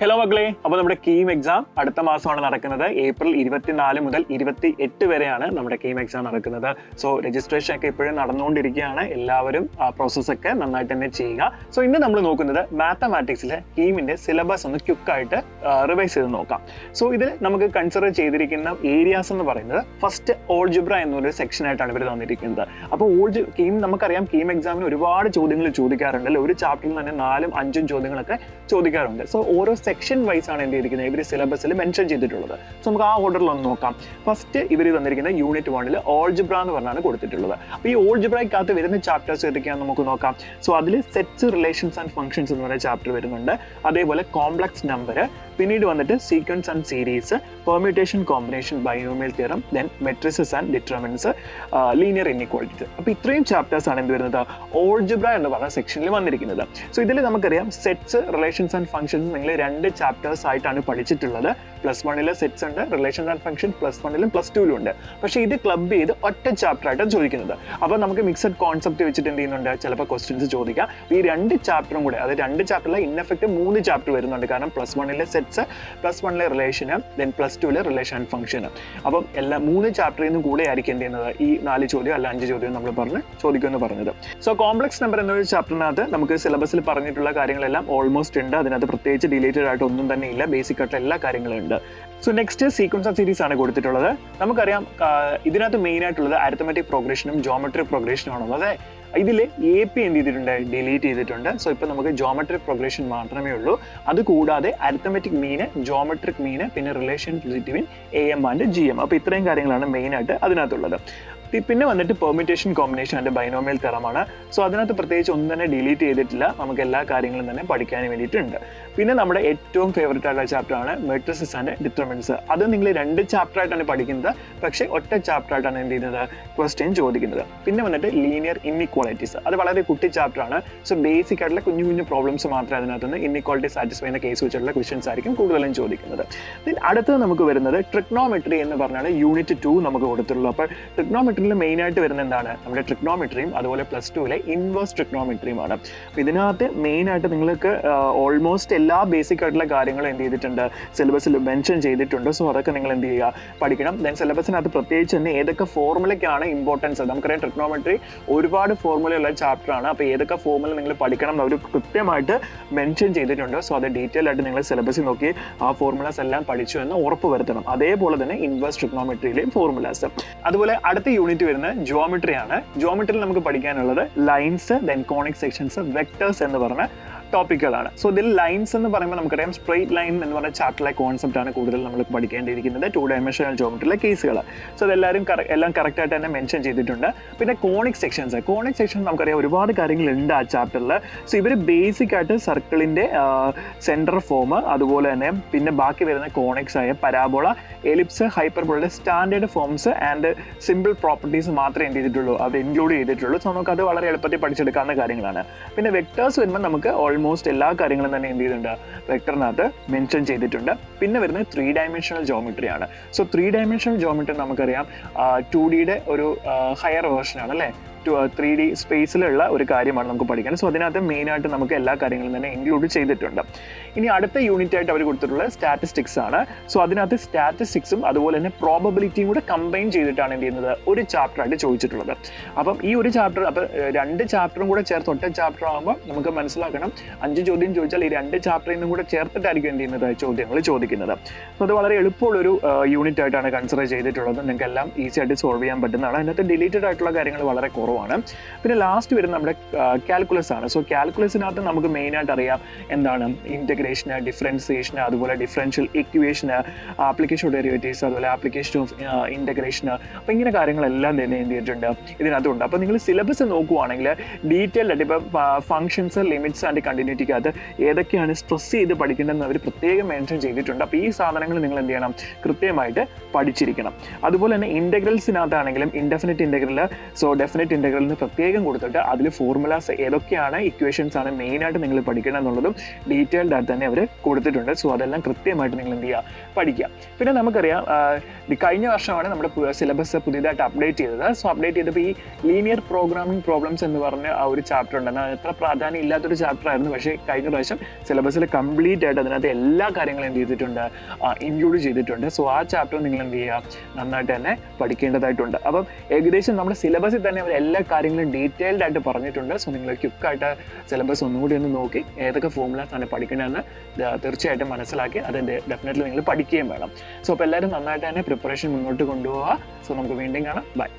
Hello മക്കളെ, അപ്പോൾ നമ്മുടെ കീം എക്സാം അടുത്ത മാസമാണ് നടക്കുന്നത്. ഏപ്രിൽ 24 മുതൽ 28 വരെയാണ് നമ്മുടെ കീം എക്സാം നടക്കുന്നത്. സോ രജിസ്ട്രേഷൻ ഒക്കെ ഇപ്പോഴും നടന്നുകൊണ്ടിരിക്കുകയാണ്. എല്ലാവരും ആ പ്രോസസ്സൊക്കെ നന്നായിട്ട് തന്നെ ചെയ്യുക. സോ ഇന്ന് നമ്മൾ നോക്കുന്നത് മാത്തമാറ്റിക്സിലെ കീമിന്റെ സിലബസ് ഒന്ന് ക്വിക്കായിട്ട് റിവൈസ് ചെയ്ത് നോക്കാം. സോ ഇതിൽ നമുക്ക് കൺസിഡർ ചെയ്തിരിക്കുന്ന ഏരിയാസ് എന്ന് പറയുന്നത് ഫസ്റ്റ് ഓൾജിബ്ര എന്നൊരു സെക്ഷനായിട്ടാണ് ഇവർ തന്നിരിക്കുന്നത്. അപ്പോൾ കീം നമുക്കറിയാം, കീം എക്സാമിന് ഒരുപാട് ചോദ്യങ്ങൾ ചോദിക്കാറുണ്ട് അല്ലെ. ഒരു ചാപ്റ്ററിൽ തന്നെ 4ഉം 5ഉം ചോദ്യങ്ങളൊക്കെ ചോദിക്കാറുണ്ട്. സോ ഓരോ സെക്ഷൻ വൈസ് ആണ് എന്ത് ചെയ്തിരിക്കുന്നത് ഇവർ സിലബസിൽ മെൻഷൻ ചെയ്തിട്ടുള്ളത്. സോ നമുക്ക് ആ ഓർഡറിൽ ഒന്ന് നോക്കാം. ഫസ്റ്റ് ഇവർ തന്നിരിക്കുന്ന യൂണിറ്റ് 1 ഓൾജിബ്ര എന്ന് പറഞ്ഞാണ് കൊടുത്തിട്ടുള്ളത്. അപ്പോൾ ഈ ഓൾജിബ്രയ്ക്കകത്ത് വരുന്ന ചാപ്റ്റേഴ്സ് ഏതൊക്കെയാണെന്ന് നമുക്ക് നോക്കാം. സോ അതിൽ സെറ്റ്സ്, റിലേഷൻസ് ആൻഡ് ഫംഗ്ഷൻസ് എന്ന് പറയുന്ന ചാപ്റ്റർ വരുന്നുണ്ട്. അതേപോലെ കോംപ്ലക്സ് നമ്പർ, പിന്നീട് വന്നിട്ട് sequence and series, permutation, combination, binomial theorem, then matrices and determinants, linear inequalities. അപ്പോൾ ഇത്രയും ചാപ്റ്റേഴ്സ് ആണ് എന്ത് വരുന്നത് ഓൾജിബ്ര എന്ന് പറഞ്ഞ സെക്ഷനിൽ വന്നിരിക്കുന്നത്. സോ ഇതിൽ നമുക്കറിയാം സെറ്റ്സ്, റിലേഷൻസ് ആൻഡ് ഫംഗ്ഷൻസ് നിങ്ങൾ 2 ചാപ്റ്റേഴ്സ് ആയിട്ടാണ് പഠിച്ചിട്ടുള്ളത്. പ്ലസ് 1 സെറ്റ്സ് ഉണ്ട്, relations and function plus 1 plus 2 ഉണ്ട്. പക്ഷേ ഇത് ക്ലബ് ചെയ്ത് ഒറ്റ ചാപ്റ്റർ ആയിട്ടാണ് ചോദിക്കുന്നത്. അപ്പോൾ നമുക്ക് മിക്സഡ് കോൺസെപ്റ്റ് വെച്ചിട്ട് എന്ത് ചെയ്യുന്നുണ്ട്, ചിലപ്പോൾ ക്വസ്റ്റ്യൻസ് ചോദിക്കാം. ഈ 2 ചാപ്റ്ററും കൂടെ, അത് 2 ചാപ്റ്ററിലെ ഇൻഎഫക്റ്റ് 3 ചാപ്റ്റർ വരുന്നുണ്ട്. കാരണം plus 1 sets, plus 1 relation, then plus 2 relation and function. അപ്പം എല്ലാ 3 ചാപ്റ്ററിൽ നിന്നും കൂടെ ആയിരിക്കും എന്ത് ചെയ്യുന്നത് ഈ 4 ചോദ്യം അല്ല 5 ചോദ്യം നമ്മൾ ചോദിക്കുമെന്ന് പറഞ്ഞത്. സോ കോംപ്ലക്സ് നമ്പർ എന്നൊരു ചാപ്റ്ററിനകത്ത് നമുക്ക് സിലബസിൽ പറഞ്ഞിട്ടുള്ള കാര്യങ്ങളെല്ലാം ഓൾമോസ്റ്റ് ഉണ്ട്. അതിനകത്ത് പ്രത്യേകിച്ച് ഡിലേറ്റഡ് ആയിട്ട് ഒന്നും തന്നെ ഇല്ല. ബേസിക് ആയിട്ടുള്ള എല്ലാ കാര്യങ്ങളും ഉണ്ട്. So next sequence of series ആണ് കൊടുത്തിട്ടുള്ളത്. നമുക്കറിയാം ഇതിനകത്ത് മെയിൻ ആയിട്ടുള്ളത് അരിത്തമെറ്റിക് പ്രോഗ്രഷനും ജോമെട്രിക് പ്രോഗ്രഷനും ആണ്. അതെ, ഇതിൽ AP എന്ത് ചെയ്തിട്ടുണ്ട്, ഡിലീറ്റ് ചെയ്തിട്ടുണ്ട്. സോ ഇപ്പം നമുക്ക് ജോമെട്രിക് പ്രോഗ്രഷൻ മാത്രമേ ഉള്ളൂ. അതുകൂടാതെ അരിത്തമെറ്റിക് മീന്, ജോമെട്രിക് മീന്, പിന്നെ relation between AM and GM. അപ്പോൾ ഇത്രയും കാര്യങ്ങളാണ് മെയിൻ ആയിട്ട് അതിനകത്തുള്ളത്. പിന്നെ വന്നിട്ട് പെർമ്യൂട്ടേഷൻ, കോമ്പിനേഷൻ ആൻഡ് ബൈനോമിയൽ തിയറമാണ്. സോ അതിനകത്ത് പ്രത്യേകിച്ച് ഒന്നും തന്നെ ഡിലീറ്റ് ചെയ്തിട്ടില്ല. നമുക്ക് എല്ലാ കാര്യങ്ങളും തന്നെ പഠിക്കാൻ വേണ്ടിയിട്ടുണ്ട്. പിന്നെ നമ്മുടെ ഏറ്റവും ഫേവറേറ്റ് ആയിട്ടുള്ള ചാപ്റ്റർ ആണ് മെട്രിസസ് ആൻഡ് ഡിറ്റർമിനൻസ്. അത് നിങ്ങൾ 2 ചാപ്റ്റർ ആയിട്ടാണ് പഠിക്കുന്നത്, പക്ഷേ ഒറ്റ ചാപ്റ്റർ ആയിട്ടാണ് എന്ത് ചെയ്യുന്നത് ക്വസ്റ്റ്യൻ ചോദിക്കുന്നത്. പിന്നെ വന്നിട്ട് ലീനിയർ ഇൻഇക്വാലിറ്റീസ്. അത് വളരെ കുട്ടി ചാപ്റ്റർ ആണ്. സോ ബേസിക് ആയിട്ടുള്ള കുഞ്ഞു കുഞ്ഞു പ്രോബ്ലംസ് മാത്രമേ അതിനകത്തുനിന്ന് ഇൻഇക്വാലിറ്റി സാറ്റിസ്ഫൈ ചെയ്യുന്ന കേസ് വെച്ചിട്ടുള്ള ക്വസ്റ്റ്യൻസ് ആയിരിക്കും കൂടുതലും ചോദിക്കുന്നത്. ദെൻ അടുത്തത് നമുക്ക് വരുന്നത് ട്രിഗ്നോമെട്രി എന്ന് പറഞ്ഞാൽ യൂണിറ്റ് 2 നമുക്ക് കൊടുത്തിട്ടുള്ളൂ. അപ്പോൾ ട്രിഗ്നോമെട്രി മെയിൻ ആയിട്ട് വരുന്ന എന്താണ്, നമ്മുടെ ട്രിഗ്നോമെട്രിയും അതുപോലെ പ്ലസ് 2 ഇൻവേഴ്സ് ട്രിഗ്നോമെട്രിയുമാണ്. അപ്പോൾ ഇതിനകത്ത് മെയിൻ ആയിട്ട് നിങ്ങൾക്ക് ഓൾമോസ്റ്റ് എല്ലാ ബേസിക് ആയിട്ടുള്ള കാര്യങ്ങളും എന്ത് ചെയ്തിട്ടുണ്ട് സിലബസിൽ മെൻഷൻ ചെയ്തിട്ടുണ്ട്. സോ അതൊക്കെ നിങ്ങൾ എന്ത് ചെയ്യുക, പഠിക്കണം. ദെൻ സിലബസിനകത്ത് പ്രത്യേകിച്ച് തന്നെ ഏതൊക്കെ ഫോർമുലയ്ക്കാണ് ഇമ്പോർട്ടൻസ്. നമുക്കറിയാം ട്രിഗ്നോമെട്രി ഒരുപാട് ഫോർമുലയുള്ള ചാപ്റ്റർ ആണ്. അപ്പോൾ ഏതൊക്കെ ഫോർമുല നിങ്ങൾ പഠിക്കണം എന്ന് അവർ കൃത്യമായിട്ട് മെൻഷൻ ചെയ്തിട്ടുണ്ട്. സോ അത് ഡീറ്റെയിൽ ആയിട്ട് നിങ്ങൾ സിലബസിൽ നോക്കി ആ ഫോർമുലാസ് എല്ലാം പഠിച്ചു എന്ന് ഉറപ്പ് വരുത്തണം. അതേപോലെ തന്നെ ഇൻവേഴ്സ് ട്രിഗ്നോമെട്രിയിലെയും ഫോർമുലാസ്. അതുപോലെ അടുത്ത യൂണിറ്റ് വരുന്നത് ജിയോമെട്രി ആണ്. ജിയോമെട്രിയിൽ നമുക്ക് പഠിക്കാനുള്ളത് lines, then conic sections, vectors എന്ന് പറഞ്ഞ ടോപ്പിക്കുകളാണ്. സോ ഇതിൽ ലൈൻസ് എന്ന് പറയുമ്പോൾ നമുക്കറിയാം സ്ട്രെയിറ്റ് ലൈൻ എന്ന് പറഞ്ഞ ചാപ്റ്ററിലെ കോൺസെപ്റ്റ് ആണ് കൂടുതൽ നമ്മൾ പഠിക്കേണ്ടിയിരിക്കുന്നത്. 2 ഡയമെൻഷണൽ ജോമെട്രിയിലെ കേസുകൾ. സോ ഇതെല്ലാവരും എല്ലാം കറക്റ്റായിട്ട് തന്നെ മെൻഷൻ ചെയ്തിട്ടുണ്ട്. പിന്നെ കോണിക് സെക്ഷൻസ് നമുക്കറിയാം ഒരുപാട് കാര്യങ്ങളുണ്ട് ആ ചാപ്റ്ററിൽ. സോ ഇവർ ബേസിക് ആയിട്ട് സർക്കിളിൻ്റെ സെൻറ്റർ ഫോം, അതുപോലെ തന്നെ പിന്നെ ബാക്കി വരുന്ന കോണിക്സ് ആയ പരാബോള, എലിപ്സ്, ഹൈപ്പർബോളയുടെ standard forms and simple properties മാത്രമേ എന്ത് ചെയ്തിട്ടുള്ളൂ, അത് ഇൻക്ലൂഡ് ചെയ്തിട്ടുള്ളൂ. സോ നമുക്കത് വളരെ എളുപ്പത്തിൽ പഠിച്ചെടുക്കാവുന്ന കാര്യങ്ങളാണ്. പിന്നെ വെക്ടേഴ്സ് വരുമ്പോൾ നമുക്ക് ഓൾമോസ്റ്റ് എല്ലാ കാര്യങ്ങളും തന്നെ എന്ത് ചെയ്തിട്ടുണ്ട് വെക്ടറിനകത്ത് മെൻഷൻ ചെയ്തിട്ടുണ്ട്. പിന്നെ വരുന്നത് 3 ഡയമെൻഷണൽ ജോമെട്രി ആണ്. സോ 3 ഡയമെൻഷണൽ ജോമെട്രി നമുക്കറിയാം 2Dയുടെ ഒരു ഹയർ വേർഷനാണ് അല്ലേ. 3D സ്പേസിലുള്ള ഒരു കാര്യമാണ് നമുക്ക് പഠിക്കാൻ. സോ അതിനകത്ത് മെയിനായിട്ട് നമുക്ക് എല്ലാ കാര്യങ്ങളും തന്നെ ഇൻക്ലൂഡ് ചെയ്തിട്ടുണ്ട്. ഇനി അടുത്ത യൂണിറ്റ് ആയിട്ട് അവർ കൊടുത്തിട്ടുള്ളത് സ്റ്റാറ്റിസ്റ്റിക്സ് ആണ്. സോ അതിനകത്ത് സ്റ്റാറ്റിസ്റ്റിക്സും അതുപോലെ തന്നെ പ്രോബബിലിറ്റിയും കൂടെ കമ്പൈൻ ചെയ്തിട്ടാണ് എന്ത് ചെയ്യുന്നത് ഒരു ചാപ്റ്റർ ആയിട്ട് ചോദിച്ചിട്ടുള്ളത്. അപ്പം ഈ ഒരു ചാപ്റ്റർ, അപ്പോൾ 2 ചാപ്റ്ററും കൂടെ ചേർത്ത് ഒറ്റ ചാപ്റ്റർ ആകുമ്പോൾ നമുക്ക് മനസ്സിലാക്കണം 5 ചോദ്യം ചോദിച്ചാൽ ഈ 2 ചാപ്റ്ററിൽ നിന്നും കൂടെ ചേർത്തിട്ടായിരിക്കും എന്ത് ചെയ്യുന്നത് ചോദ്യങ്ങൾ ചോദിക്കുന്നത്. സോ അത് വളരെ എളുപ്പമുള്ളൊരു യൂണിറ്റ് ആയിട്ടാണ് കൺസിഡർ ചെയ്തിട്ടുള്ളത്. നിങ്ങൾക്ക് എല്ലാം ഈസി ആയിട്ട് സോൾവ് ചെയ്യാൻ പറ്റുന്നതാണ്. അതിനകത്ത് ഡിലീറ്റഡ് ആയിട്ടുള്ള കാര്യങ്ങൾ വളരെ കുറവാണ്. പിന്നെ ലാസ്റ്റ് വരുന്ന നമ്മുടെ കാൽക്കുലസ് ആണ്. സോ കാൽക്കുലസിനകത്ത് നമുക്ക് മെയിനായിട്ട് അറിയാം എന്താണ് ഇൻറ്റഗ്രേഷന്, ഡിഫറൻസിയേഷന്, അതുപോലെ ഡിഫറൻഷ്യൽ ഇക്വേഷന്, ആപ്ലിക്കേഷൻ ഓഫ് ഡെറിവേറ്റീവ്സ്, അതുപോലെ ആപ്ലിക്കേഷൻ ഓഫ് ഇൻറ്റഗ്രേഷന്. അപ്പോൾ ഇങ്ങനെ കാര്യങ്ങളെല്ലാം തന്നെ എന്ത് ചെയ്തിട്ടുണ്ട് ഇതിനകത്തുണ്ട്. അപ്പോൾ നിങ്ങൾ സിലബസ് നോക്കുവാണെങ്കിൽ ഡീറ്റെയിൽഡ് ആയിട്ട് ഇപ്പം ഫംഗ്ഷൻസ്, ലിമിറ്റ്സ് ആൻഡ് കണ്ടിന്യൂറ്റിക്കകത്ത് ഏതൊക്കെയാണ് സ്ട്രെസ് ചെയ്ത് പഠിക്കേണ്ടതെന്ന് അവർ പ്രത്യേകം മെൻഷൻ ചെയ്തിട്ടുണ്ട്. അപ്പോൾ ഈ സാധനങ്ങൾ നിങ്ങൾ എന്ത് ചെയ്യണം, കൃത്യമായിട്ട് പഠിച്ചിരിക്കണം. അതുപോലെ തന്നെ ഇൻറ്റഗ്രൽസിനകത്താണെങ്കിലും indefinite integral, so definite integral എന്ന് പ്രത്യേകം കൊടുത്തിട്ട് അതിൽ ഫോർമുലാസ് ഏതൊക്കെയാണ്, ഇക്വേഷൻസ് ആണ് മെയിനായിട്ട് നിങ്ങൾ പഠിക്കണം എന്നുള്ളതും ഡീറ്റെയിൽഡ് ആയിട്ട് തന്നെ അവർ കൊടുത്തിട്ടുണ്ട്. സോ അതെല്ലാം കൃത്യമായിട്ട് നിങ്ങൾ എന്ത് ചെയ്യുക, പഠിക്കുക. പിന്നെ നമുക്കറിയാം കഴിഞ്ഞ വർഷമാണ് നമ്മുടെ സിലബസ് പുതിയതായിട്ട് അപ്ഡേറ്റ് ചെയ്തത്. സോ അപ്ഡേറ്റ് ചെയ്തപ്പോൾ ഈ ലീനിയർ പ്രോഗ്രാമിംഗ് പ്രോബ്ലംസ് എന്ന് പറഞ്ഞ ആ ഒരു ചാപ്റ്റർ ഉണ്ട്. എന്നാൽ എത്ര പ്രാധാന്യം ഇല്ലാത്തൊരു ചാപ്റ്റർ ആയിരുന്നു. പക്ഷേ കഴിഞ്ഞ പ്രാവശ്യം സിലബസിൽ കംപ്ലീറ്റ് ആയിട്ട് അതിനകത്ത് എല്ലാ കാര്യങ്ങളും എന്ത് ചെയ്തിട്ടുണ്ട്, ഇൻക്ലൂഡ് ചെയ്തിട്ടുണ്ട്. സോ ആ ചാപ്റ്റർ നിങ്ങൾ എന്ത് ചെയ്യുക, നന്നായിട്ട് തന്നെ പഠിക്കേണ്ടതായിട്ടുണ്ട്. അപ്പം ഏകദേശം നമ്മുടെ സിലബസിൽ തന്നെ അവർ എല്ലാ കാര്യങ്ങളും ഡീറ്റെയിൽഡ് ആയിട്ട് പറഞ്ഞിട്ടുണ്ട്. സോ നിങ്ങൾ ക്വിക്കായിട്ട് സിലബസ് ഒന്നുകൂടി ഒന്ന് നോക്കി ഏതൊക്കെ ഫോർമുലാസ് ആണ് പഠിക്കണമെന്ന് തീർച്ചയായിട്ടും മനസ്സിലാക്കി അത് ഡെഫിനറ്റ്ലി നിങ്ങൾ പഠിക്കുകയും വേണം. സോ അപ്പോൾ എല്ലാവരും നന്നായിട്ട് തന്നെ പ്രിപ്പറേഷൻ മുന്നോട്ട് കൊണ്ടുപോവുക. സോ നമുക്ക് വീണ്ടും കാണാം. ബൈ.